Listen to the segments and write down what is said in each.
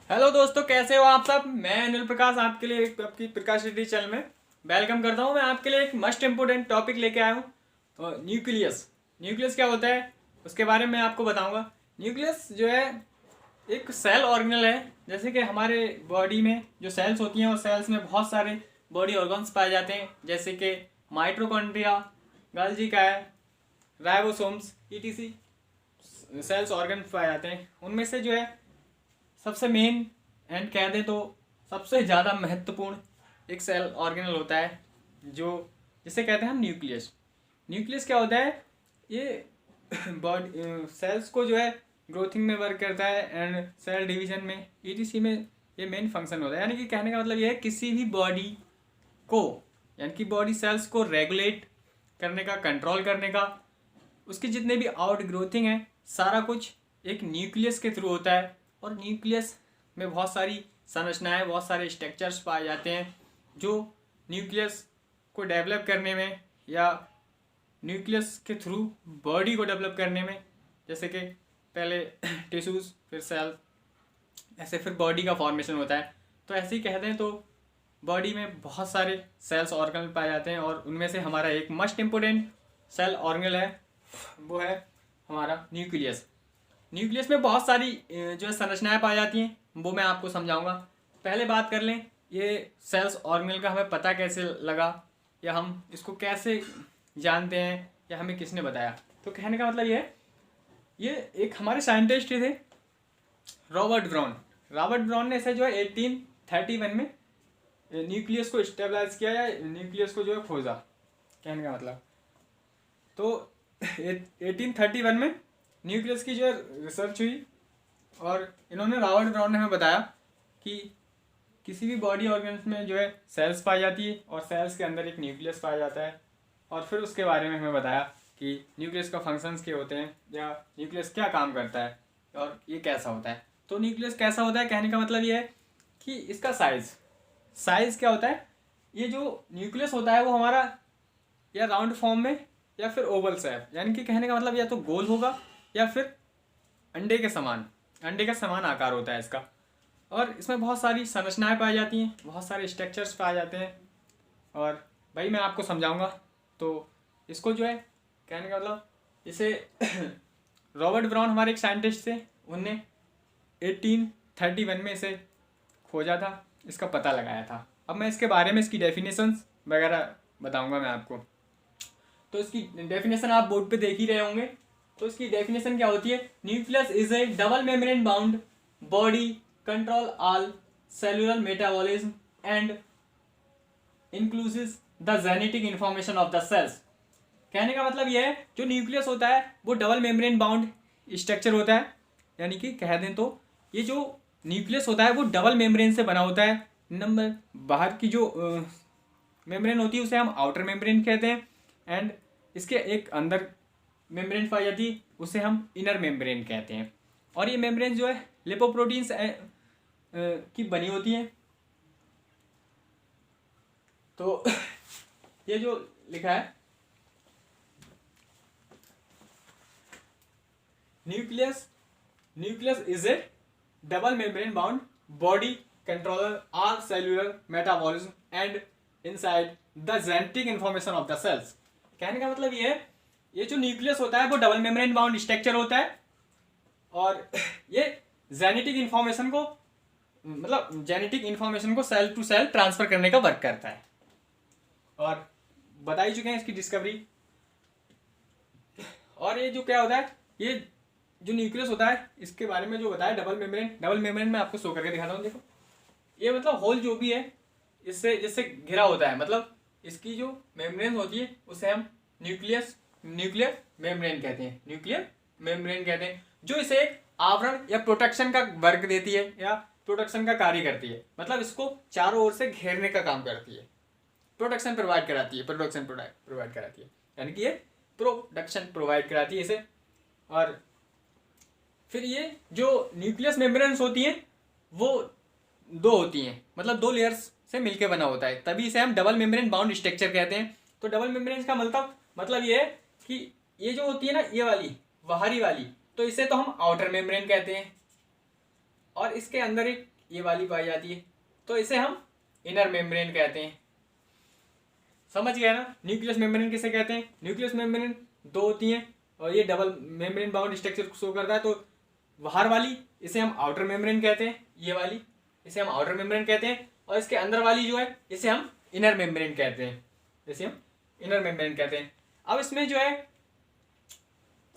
Hello दोस्तों, कैसे हो आप सब। मैं अनिल प्रकाश आपके लिए आपकी प्रकाश रेड्डी चैनल में वेलकम करता हूं। मैं आपके लिए एक मस्ट इम्पोर्टेंट टॉपिक लेके आया हूं, न्यूक्लियस। न्यूक्लियस क्या होता है उसके बारे में आपको बताऊंगा। न्यूक्लियस जो है एक सेल ऑर्गेनल है। जैसे कि हमारे बॉडी में जो सेल्स होती हैं, और सेल्स में बहुत सारे बॉडी ऑर्गन्स पाए जाते हैं, जैसे कि माइटोकॉन्ड्रिया, गाल्जी काय, राइबोसोम्स, ईटीसी सेल्स ऑर्गन पाए जाते हैं। उनमें से जो है सबसे मेन एंड कह दें तो सबसे ज़्यादा महत्वपूर्ण एक सेल ऑर्गेनल होता है, जो जिसे कहते हैं हम न्यूक्लियस। न्यूक्लियस क्या होता है? ये बॉडी सेल्स को जो है ग्रोथिंग में वर्क करता है, एंड सेल डिवीजन में, ईटीसी में ये मेन फंक्शन होता है। यानी कि कहने का मतलब ये है किसी भी बॉडी को, यानी कि बॉडी सेल्स को रेगुलेट करने का, कंट्रोल करने का, उसकी जितने भी आउट ग्रोथिंग है, सारा कुछ एक न्यूक्लियस के थ्रू होता है। और न्यूक्लियस में बहुत सारी संरचनाएं, बहुत सारे स्ट्रक्चर्स पाए जाते हैं जो न्यूक्लियस को डेवलप करने में, या न्यूक्लियस के थ्रू बॉडी को डेवलप करने में, जैसे कि पहले टिश्यूज, फिर सेल, ऐसे फिर बॉडी का फॉर्मेशन होता है। तो ऐसे ही कहते हैं तो बॉडी में बहुत सारे सेल्स ऑर्गेनल पाए जाते हैं, और उनमें से हमारा एक मस्ट इम्पोर्टेंट सेल ऑर्गेनल है, वो है हमारा न्यूक्लियस। न्यूक्लियस में बहुत सारी जो है संरचनाएं पाई जाती हैं, वो मैं आपको समझाऊंगा। पहले बात कर लें, ये सेल्स ऑर्गेनल का हमें पता कैसे लगा, या हम इसको कैसे जानते हैं, या हमें किसने बताया। तो कहने का मतलब ये एक हमारे साइंटिस्ट थे, रॉबर्ट ब्राउन। रॉबर्ट ब्राउन ने इसे जो है 1831 में न्यूक्लियस को स्टेबलाइज किया, या न्यूक्लियस को जो है खोजा, कहने का मतलब। तो 1831 में न्यूक्लियस की जो है रिसर्च हुई, और इन्होंने, रॉबर्ट ब्राउन ने हमें बताया कि किसी भी बॉडी ऑर्गन्स में जो है सेल्स पाई जाती है, और सेल्स के अंदर एक न्यूक्लियस पाया जाता है। और फिर उसके बारे में हमें बताया कि न्यूक्लियस का फंक्शंस क्या होते हैं, या न्यूक्लियस क्या काम करता है, और ये कैसा होता है। तो न्यूक्लियस कैसा होता है, कहने का मतलब ये है कि इसका साइज़ क्या होता है। ये जो न्यूक्लियस होता है वो हमारा या राउंड फॉर्म में, या फिर ओवल शेप, यानी कि कहने का मतलब या तो गोल होगा, या फिर अंडे का समान आकार होता है इसका। और इसमें बहुत सारी संरचनाएं पाई जाती हैं, बहुत सारे स्ट्रक्चर्स पाए जाते हैं, और भाई मैं आपको समझाऊंगा। तो इसको जो है कहने का मतलब, इसे रॉबर्ट ब्राउन हमारे एक साइंटिस्ट थे, उनने 1831 में इसे खोजा था, इसका पता लगाया था। अब मैं इसके बारे में, इसकी डेफिनेशंस वगैरह बताऊंगा मैं आपको। तो इसकी डेफिनेशन आप बोर्ड पे देख ही रहे होंगे। तो इसकी डेफिनेशन क्या होती है? Nucleus is a double membrane bound body control all cellular metabolism and inclusive the genetic information of the cells. कहने का मतलब यह है, जो न्यूक्लियस होता है वो डबल मेम्ब्रेन बाउंड स्ट्रक्चर होता है। यानी कि कह दें तो ये जो न्यूक्लियस होता है वो डबल मेम्ब्रेन से बना होता है। नंबर बाहर की जो मेम्ब्रेन होती है उसे हम आउटर मेम्ब्रेन कहते हैं, एंड इसके एक अंदर मेम्ब्रेन पाई जाती है उसे हम इनर मेम्ब्रेन कहते हैं। और ये मेम्ब्रेन जो है लिपोप्रोटीन्स की बनी होती है। तो ये जो लिखा है, nucleus is a double membrane bound body controller all cellular metabolism and inside the genetic information of the cells. कहने का मतलब ये है, ये जो न्यूक्लियस होता है वो डबल मेम्ब्रेन बाउंड स्ट्रक्चर होता है, और ये जेनेटिक इंफॉर्मेशन को, मतलब जेनेटिक इंफॉर्मेशन को सेल टू सेल ट्रांसफर करने का वर्क करता है। और बता ही चुके हैं इसकी डिस्कवरी। और ये जो क्या होता है, ये जो न्यूक्लियस होता है इसके बारे में जो बताया, डबल मेम्ब्रेन में आपको शो करके दिखाता हूँ। देखो, ये मतलब होल जो भी है इससे जिससे घिरा होता है, मतलब इसकी जो मेम्ब्रेन होती है उसे हम न्यूक्लियर मेम्ब्रेन कहते हैं, जो इसे एक आवरण या प्रोटेक्शन का वर्क देती है, या प्रोटेक्शन का कार्य करती है। मतलब इसको चारों ओर से घेरने का काम करती है, प्रोटेक्शन प्रोवाइड कराती है, यानी कि ये प्रोटेक्शन प्रोवाइड कराती है इसे। और फिर ये जो न्यूक्लियस मेम्ब्रेन्स होती हैं वो दो होती हैं, मतलब दो लेयर्स से मिलकर बना होता है, तभी इसे हम डबल मेम्ब्रेन बाउंड स्ट्रक्चर कहते हैं। तो डबल मेम्ब्रेन का मतलब ये है कि ये जो होती है ना, ये वाली बाहरी वाली, तो इसे तो हम आउटर मेम्ब्रेन कहते हैं। और इसके अंदर एक ये वाली पाई जाती है, तो इसे हम इनर मेम्ब्रेन कहते हैं। समझ गया ना? न्यूक्लियस मेम्ब्रेन किसे कहते हैं? न्यूक्लियस मेम्ब्रेन दो होती हैं और ये double membrane bound structure show करता है। तो बाहर वाली इसे हम आउटर मेम्ब्रेन कहते हैं, ये वाली इसे हम आउटर मेम्ब्रेन कहते हैं, और इसके अंदर वाली जो है इसे हम इनर मेम्ब्रेन कहते हैं, इसे हम इनर मेम्ब्रेन कहते हैं। अब इसमें जो है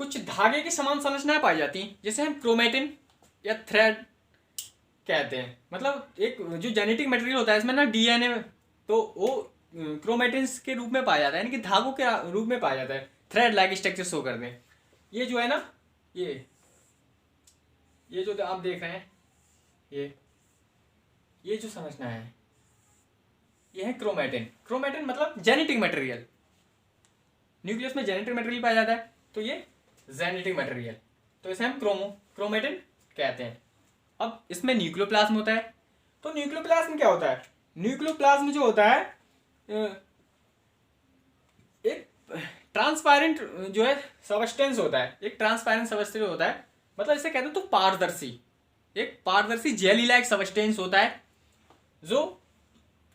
कुछ धागे की समान संरचनाएं पाई जाती हैं, जिसे हम क्रोमेटिन या थ्रेड कहते हैं। मतलब एक जो जेनेटिक मटेरियल होता है इसमें ना डीएनए, तो वो क्रोमेटिन्स के रूप में पाया जाता है, यानी कि धागों के रूप में पाया जाता है, थ्रेड लाइक स्ट्रक्चर शो करते हैं। ये जो है ना, ये जो आप देख रहे हैं, ये जो संरचना है ये है क्रोमेटिन। क्रोमेटिन मतलब जेनेटिक मटेरियल। न्यूक्लियस में जेनेटिक मटेरियल पाया जाता है, तो ये जेनेटिक मटेरियल, तो इसे हम क्रोमेटिन कहते हैं। अब इसमें न्यूक्लियोप्लाज्म होता है। तो न्यूक्लियोप्लाज्म क्या होता है? न्यूक्लियोप्लाज्म जो होता है एक ट्रांसपेरेंट जो है सबस्टेंस होता है, एक ट्रांसपेरेंट सबस्टेंस होता है, मतलब इसे कहते हैं तो पारदर्शी, एक पारदर्शी जेली लाइक सबस्टेंस होता है जो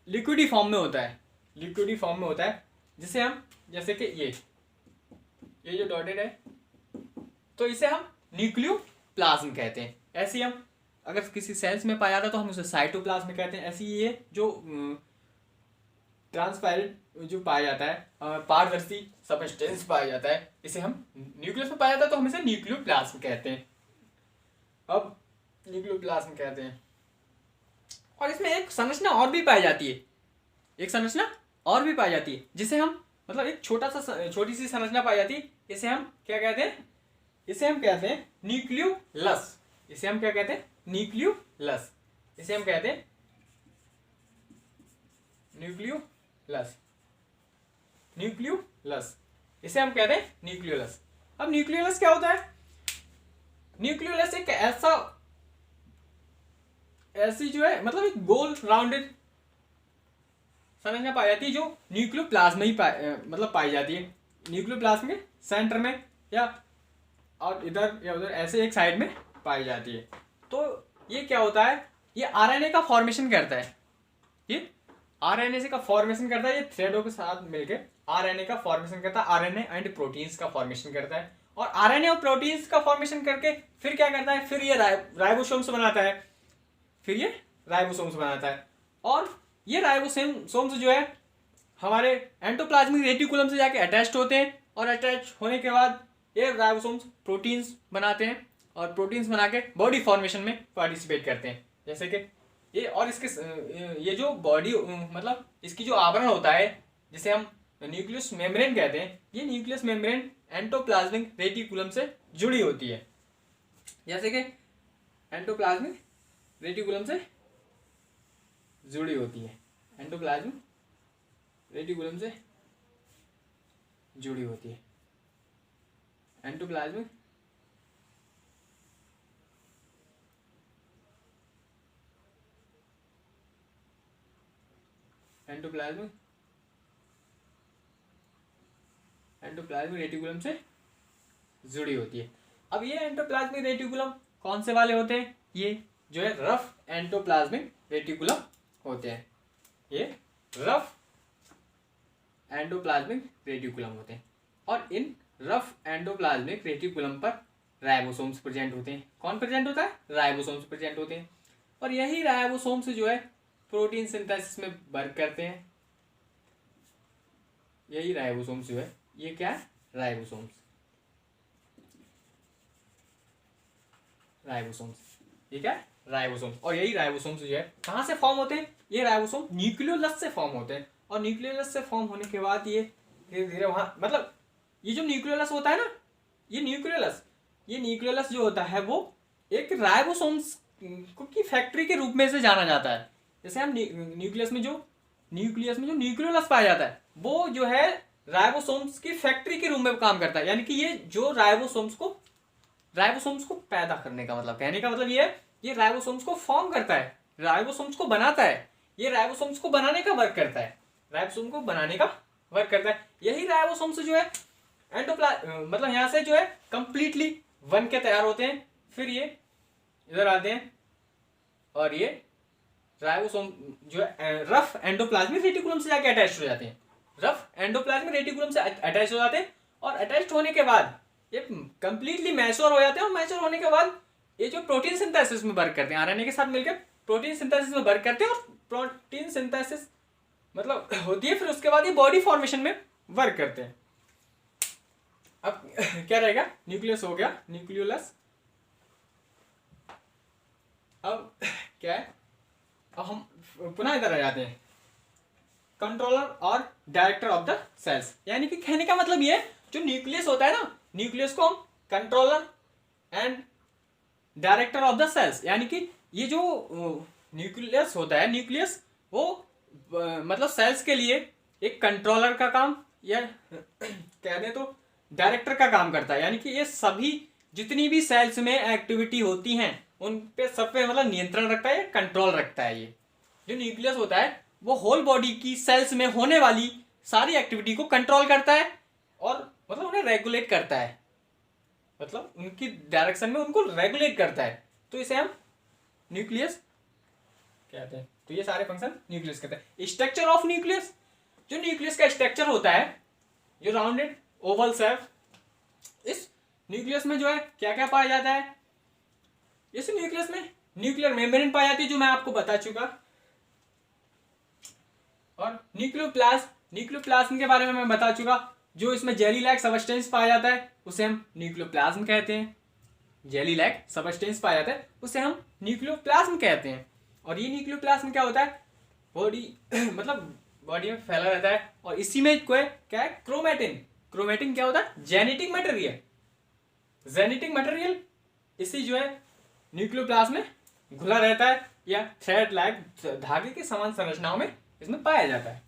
लिक्विडी फॉर्म में होता है, लिक्विडी फॉर्म में होता है, जिसे हम जैसे कि ये जो डॉटेड है, तो इसे हम न्यूक्लियोप्लाज्म कहते हैं। ऐसे हम अगर किसी सेल्स में पाया जाता है तो हम उसे साइटोप्लाज्म कहते हैं। ऐसी ये जो ट्रांसपेरेंट जो पाया जाता है, पारदर्शी सबस्टेंस पाया जाता है, इसे हम न्यूक्लियस में पाया जाता है, तो हम इसे न्यूक्लियोप्लाज्म कहते हैं। अब न्यूक्लियोप्लाज्म कहते हैं, और इसमें एक संरचना और भी पाई जाती है, एक संरचना और भी पाई जाती है, जिसे हम मतलब एक छोटी सी संरचना पाई जाती है, इसे हम क्या कहते हैं? इसे हम कहते हैं न्यूक्लियोलस। इसे हम क्या कहते हैं? न्यूक्लियोलस। इसे हम कहते हैं न्यूक्लियोलस, न्यूक्लियोलस। इसे हम कहते हैं न्यूक्लियोलस। अब न्यूक्लियोलस क्या होता है? न्यूक्लियोलस एक ऐसी जो है मतलब एक गोल राउंडेड संरचना पाई जाती है जो न्यूक्लियोप्लाज्म में ही मतलब पाई जाती है, न्यूक्लियोप्लाज्म के सेंटर में या और इधर या उधर ऐसे एक साइड में पाई जाती है। तो ये क्या होता है? ये आरएनए का फॉर्मेशन करता है, ये आरएनए से का फॉर्मेशन करता है, ये थ्रेडों के साथ मिलकर आरएनए का फॉर्मेशन करता है, आरएनए एंड प्रोटीन्स का फॉर्मेशन करता है, और आरएनए और प्रोटीन्स का फॉर्मेशन करके फिर क्या करता है? फिर ये राइबोसोम्स बनाता है, फिर ये राइबोसोम्स बनाता है, और ये राइबोसोम्स जो है हमारे एंडोप्लाज्मिक रेटिकुलम से जाके अटैच्ड होते हैं, और अटैच होने के बाद ये राइबोसोम्स प्रोटीन्स बनाते हैं, और प्रोटीन्स बना के बॉडी फॉर्मेशन में पार्टिसिपेट करते हैं। जैसे कि ये और इसके ये जो बॉडी मतलब इसकी जो आवरण होता है जिसे हम न्यूक्लियस मेम्ब्रेन कहते हैं, ये न्यूक्लियस मेम्ब्रेन एंडोप्लाज्मिक रेटिकुलम से जुड़ी होती है। जैसे कि एंडोप्लाज्मिक रेटिकुलम से जुड़ी होती है, एंडोप्लाज्मिक रेटिकुलम से जुड़ी होती है, एंडोप्लाज्मिक एंडोप्लाज्मिक रेटिकुलम से जुड़ी होती है। अब ये एंडोप्लाज्मिक रेटिकुलम कौन से वाले होते हैं? ये जो है रफ एंडोप्लाज्मिक रेटिकुलम होते हैं, ये रफ एंडोप्लाज्मिक रेटिकुलम होते हैं, और इन रफ एंडोप्लाज्मिक रेटिकुलम पर राइबोसोम्स प्रेजेंट होते हैं। कौन प्रेजेंट होता है? राइबोसोम्स प्रेजेंट होते हैं, और यही राइबोसोम्स जो है प्रोटीन सिंथेसिस में वर्क करते हैं। यही राइबोसोम्स जो है, ये क्या है? राइबोसोम्स, राइबोसोम्स, ठीक है, राइबोसोम्स। और यही राइबोसोम्स जो है कहाँ से फॉर्म होते हैं? ये राइबोसोम न्यूक्लियोलस से फॉर्म होते हैं, और न्यूक्लियोलस से फॉर्म होने के बाद ये धीरे धीरे वहाँ मतलब ये जो न्यूक्लियोलस होता है ना, ये न्यूक्लियोलस जो होता है वो एक राइबोसोम्स की फैक्ट्री के रूप में से जाना जाता है। जैसे हम न्यूक्लियस में जो न्यूक्लियोलस पाया जाता है वो जो है राइबोसोम्स की फैक्ट्री के रूप में काम करता है, यानी कि ये जो राइबोसोम्स को पैदा करने का मतलब, कहने का मतलब ये राइबोसोम्स को फॉर्म करता है, राइबोसोम्स को बनाता है, ये राइबोसोम्स को बनाने का वर्क करता है, राइबोसोम को बनाने का वर्क करता है। यही राइबोसोम्स जो है मतलब यहाँ से जो है कंप्लीटली बन के तैयार होते हैं, फिर ये इधर आते हैं और ये राइबोसोम जो है रफ एंडोप्लाज्मिक रेटिकुलम से जाके अटैच हो जाते हैं, रफ एंडोप्लाज्मिक रेटिकुलम से अटैच हो जाते हैं, और अटैच होने के बाद ये कंप्लीटली मैच्योर हो जाते हैं, और मैच्योर होने के बाद ये जो प्रोटीन सिंथेसिस में वर्क करते हैं, आरएनए के साथ मिलकर प्रोटीन सिंथेसिस में वर्क करते हैं, और प्रोटीन सिंथेसिस मतलब होती है, फिर उसके बाद ये बॉडी फॉर्मेशन में वर्क करते हैं। अब क्या रहेगा, न्यूक्लियस हो गया, न्यूक्लियोलस। अब क्या है, अब हम पुनः इधर आ जाते हैं, कंट्रोलर और डायरेक्टर ऑफ द सेल्स। यानी कि कहने का मतलब ये, जो न्यूक्लियस होता है ना, न्यूक्लियस को हम controller and director of the cells, यानी कि ये जो न्यूक्लियस होता है, न्यूक्लियस वो मतलब सेल्स के लिए एक कंट्रोलर का काम, या कह दें तो डायरेक्टर का काम करता है। यानी कि ये सभी जितनी भी सेल्स में एक्टिविटी होती हैं उन पे सब पे मतलब नियंत्रण रखता है, कंट्रोल रखता है। ये जो न्यूक्लियस होता है वो होल बॉडी की सेल्स में होने वाली सारी एक्टिविटी को कंट्रोल करता है, और मतलब उन्हें रेगुलेट करता है, मतलब उनकी डायरेक्शन में उनको रेगुलेट करता है। तो इसे हम न्यूक्लियस कहते हैं। तो ये सारे फंक्शन न्यूक्लियस कहते हैं। स्ट्रक्चर ऑफ न्यूक्लियस, जो न्यूक्लियस का स्ट्रक्चर होता है, जो राउंडेड ओवल शेप, इस न्यूक्लियस में जो है क्या क्या पाया जाता है, इस न्यूक्लियस में न्यूक्लियर मेम्ब्रेन पाई जाती है, जो मैं आपको बता चुका, और न्यूक्लियोप्लाज्म के बारे में मैं बता चुका। जो इसमें जेली लाइक सबस्टेंस पाया जाता है उसे हम न्यूक्लियोप्लाज्म कहते हैं, जेली लाइक सबस्टेंस पाया जाता है उसे हम न्यूक्लियोप्लाज्म कहते हैं। और ये न्यूक्लियोप्लाज्म क्या होता है, बॉडी मतलब बॉडी में फैला रहता है, और इसी में कोई क्या है, क्रोमेटिन। क्रोमेटिन क्या होता है, जेनेटिक मटेरियल, जेनेटिक मटेरियल इसी जो है न्यूक्लियोप्लाज्म में घुला रहता है, या थ्रेड लाइक धागे के समान संरचनाओं में इसमें पाया जाता है।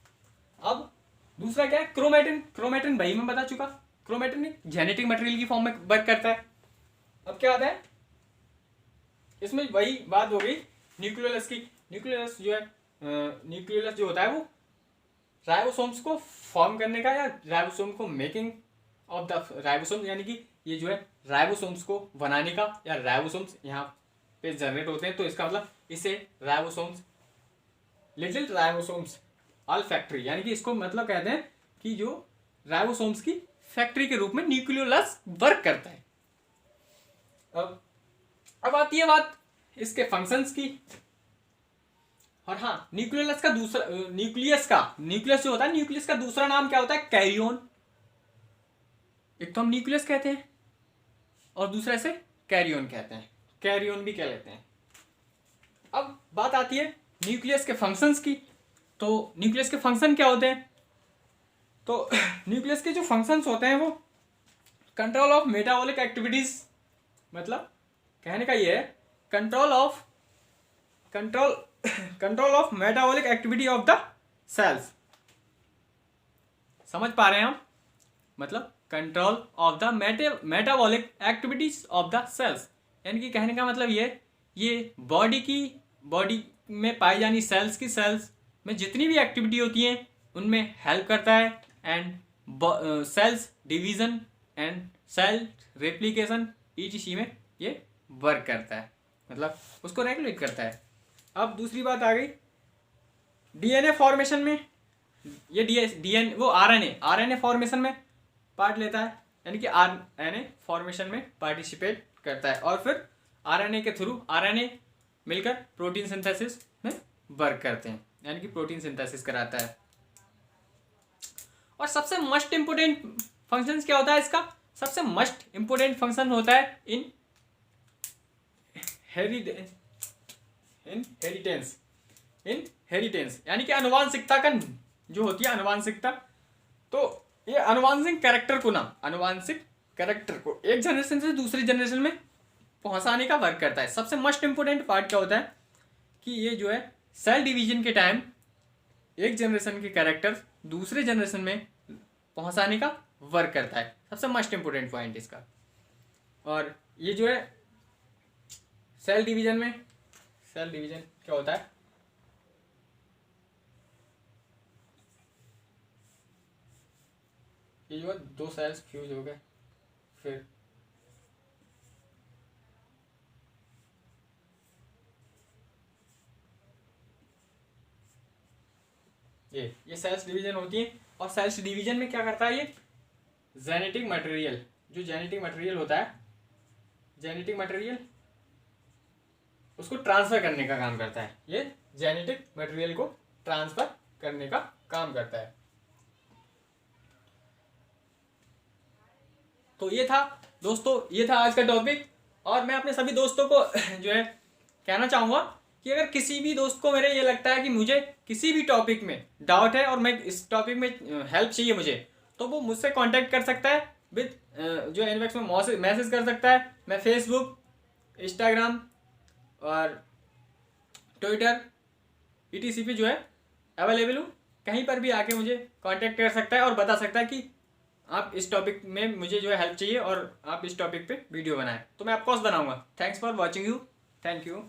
अब दूसरा क्या है, क्रोमेटिन। क्रोमेटिन भाई मैं बता चुका, क्रोमेटिन जेनेटिक मटेरियल की फॉर्म में वर्क करता है। अब क्या आता है, इसमें वही बात हो गई न्यूक्लियोलस की। न्यूक्लियोलस जो है, न्यूक्लियोलस जो होता है वो राइबोसोम्स को फॉर्म करने का, या राइबोसोम को मेकिंग ऑफ द राइबोसोम, यानी कि ये जो है राइबोसोम्स को बनाने का, या राइबोसोम्स यहाँ पे जनरेट होते हैं, तो इसका मतलब इसे ribosomes, little ribosomes all factory, यानी कि इसको मतलब कहते हैं कि जो राइबोसोम्स की फैक्ट्री के रूप में न्यूक्लियोलस वर्क करता है। अब आती है बात इसके फंक्शंस की। और हाँ, न्यूक्लियस का दूसरा न्यूक्लियस जो होता है, न्यूक्लियस का दूसरा नाम क्या होता है, कैरियोन। एक तो हम न्यूक्लियस कहते हैं और दूसरा इसे कैरियोन कहते हैं, कैरियोन भी कह लेते हैं। अब बात आती है न्यूक्लियस के फंक्शंस की। तो न्यूक्लियस के फंक्शन क्या होते हैं, तो न्यूक्लियस के जो फंक्शंस होते हैं वो कंट्रोल ऑफ मेटाबॉलिक एक्टिविटीज, मतलब कहने का ये है control of metabolic activity of the cells. समझ पा रहे हैं हम, मतलब control of the metabolic activities of the cells, यानी कि कहने का मतलब ये बॉडी में पाई जानी सेल्स में जितनी भी एक्टिविटी होती हैं उनमें हेल्प करता है, and cells division and cell replication ETC में ये वर्क करता है, मतलब उसको रेगुलेट करता है। अब दूसरी बात आ गई डीएनए फॉर्मेशन में, ये डीएनए वो आरएनए फॉर्मेशन में पार्ट लेता है, यानी कि आरएनए फॉर्मेशन में पार्टिसिपेट करता है, और फिर आरएनए के थ्रू आरएनए मिलकर प्रोटीन सिंथेसिस में वर्क करते हैं, यानी कि प्रोटीन सिंथेसिस कराता है। और सबसे मस्ट इंपोर्टेंट फंक्शंस क्या होता है इसका, सबसे मस्ट इंपोर्टेंट फंक्शन होता है इनहेरिटेंस, यानी कि आनुवांशिकता का जो होती है आनुवांशिकता। तो ये आनुवांशिक कैरेक्टर को एक जनरेशन से दूसरी जनरेशन में पहुंचाने का वर्क करता है। सबसे मस्ट इंपोर्टेंट पार्ट क्या होता है कि ये जो है सेल डिवीजन के टाइम एक जनरेशन के कैरेक्टर दूसरे जनरेशन में पहुंचाने का वर्क करता है, सबसे मस्ट इंपोर्टेंट पॉइंट इसका। और ये जो है सेल डिवीजन क्या होता है, ये जो है दो सेल्स फ्यूज हो गए, फिर ये सेल्स डिवीजन होती है। और सेल्स डिवीजन में क्या करता है ये जेनेटिक मटेरियल, जो जेनेटिक मटेरियल होता है, जेनेटिक मटेरियल उसको ट्रांसफर करने का काम करता है। ये जेनेटिक मटेरियल को ट्रांसफर करने का काम करता है। तो ये था दोस्तों, ये था आज का टॉपिक। और मैं अपने सभी दोस्तों को जो है कहना चाहूँगा कि अगर किसी भी दोस्त को मेरे ये लगता है कि मुझे किसी भी टॉपिक में डाउट है और मैं इस टॉपिक में हेल्प चाहिए मुझे, तो वो मुझसे कांटेक्ट कर सकता है विद जो इनबॉक्स में मैसेज कर सकता है। मैं फेसबुक, इंस्टाग्राम और ट्विटर ETC पे जो है अवेलेबल हूँ। कहीं पर भी आके मुझे कांटेक्ट कर सकता है और बता सकता है कि आप इस टॉपिक में मुझे जो है हेल्प चाहिए और आप इस टॉपिक पे वीडियो बनाएं, तो मैं ऑफकोर्स बनाऊंगा। Thanks for watching you, thank you.